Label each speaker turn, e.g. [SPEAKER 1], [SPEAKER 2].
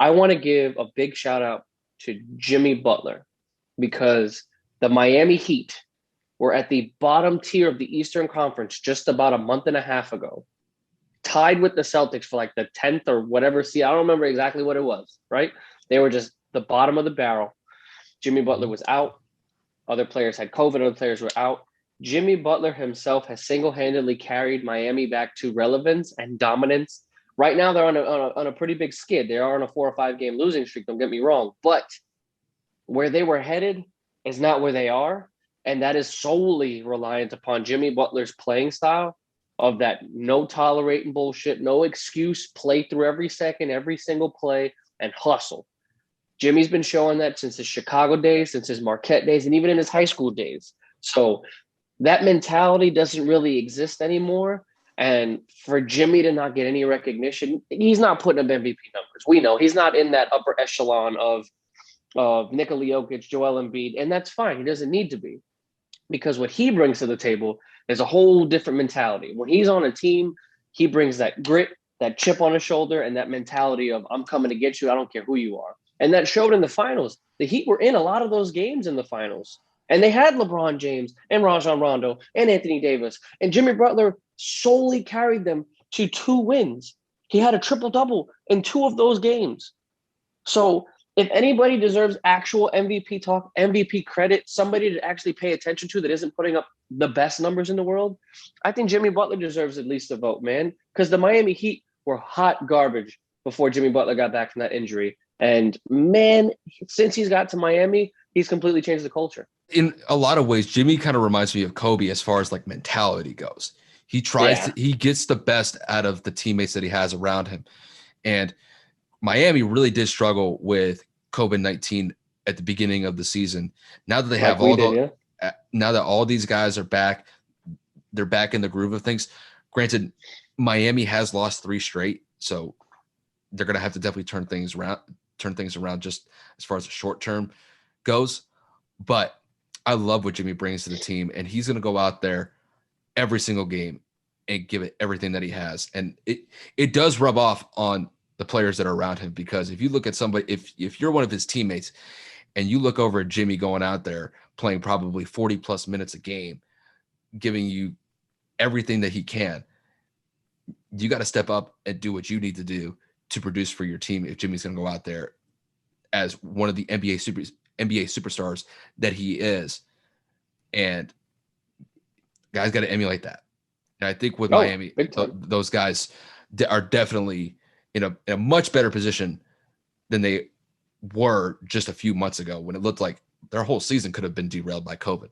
[SPEAKER 1] I want to give a big shout out to Jimmy Butler because the Miami Heat were at the bottom tier of the Eastern Conference just about a month and a half ago, tied with the Celtics for like the 10th or whatever seed. I don't remember exactly what it was, right? They were just the bottom of the barrel. Jimmy Butler was out. Other players had COVID. Other players were out. Jimmy Butler himself has single-handedly carried Miami back to relevance and dominance. Right now, they're on a pretty big skid. They are on a 4 or 5 game losing streak. Don't get me wrong, but where they were headed is not where they are, and that is solely reliant upon Jimmy Butler's playing style of that no tolerating bullshit, no excuse, play through every second, every single play, and hustle. Jimmy's been showing that since his Chicago days, since his Marquette days, and even in his high school days. So that mentality doesn't really exist anymore. And for Jimmy to not get any recognition, he's not putting up MVP numbers. We know he's not in that upper echelon of Nikola Jokic, Joel Embiid, and that's fine. He doesn't need to be, because what he brings to the table is a whole different mentality. When he's on a team, he brings that grit, that chip on his shoulder, and that mentality of I'm coming to get you. I don't care who you are. And that showed in the finals. The Heat were in a lot of those games in the finals. And they had LeBron James and Rajon Rondo and Anthony Davis. And Jimmy Butler solely carried them to 2 wins. He had a triple-double in 2 of those games. So if anybody deserves actual MVP talk, MVP credit, somebody to actually pay attention to that isn't putting up the best numbers in the world, I think Jimmy Butler deserves at least a vote, man. Because the Miami Heat were hot garbage before Jimmy Butler got back from that injury. And man, since he's got to Miami, he's completely changed the culture.
[SPEAKER 2] In a lot of ways, Jimmy kind of reminds me of Kobe as far as like mentality goes. He he gets the best out of the teammates that he has around him. And Miami really did struggle with COVID-19 at the beginning of the season. Now that they have now that all these guys are back, they're back in the groove of things. Granted, Miami has lost 3 straight, so they're going to have to definitely turn things around just as far as the short term goes. But I love what Jimmy brings to the team, and he's going to go out there every single game and give it everything that he has. And it does rub off on the players that are around him, because if you look at somebody, if you're one of his teammates and you look over at Jimmy going out there playing probably 40 plus minutes a game, giving you everything that he can, you got to step up and do what you need to do to produce for your team if Jimmy's going to go out there as one of the NBA superstars that he is. And guys got to emulate that. And I think with Miami, those guys are definitely in a much better position than they were just a few months ago, when it looked like their whole season could have been derailed by COVID.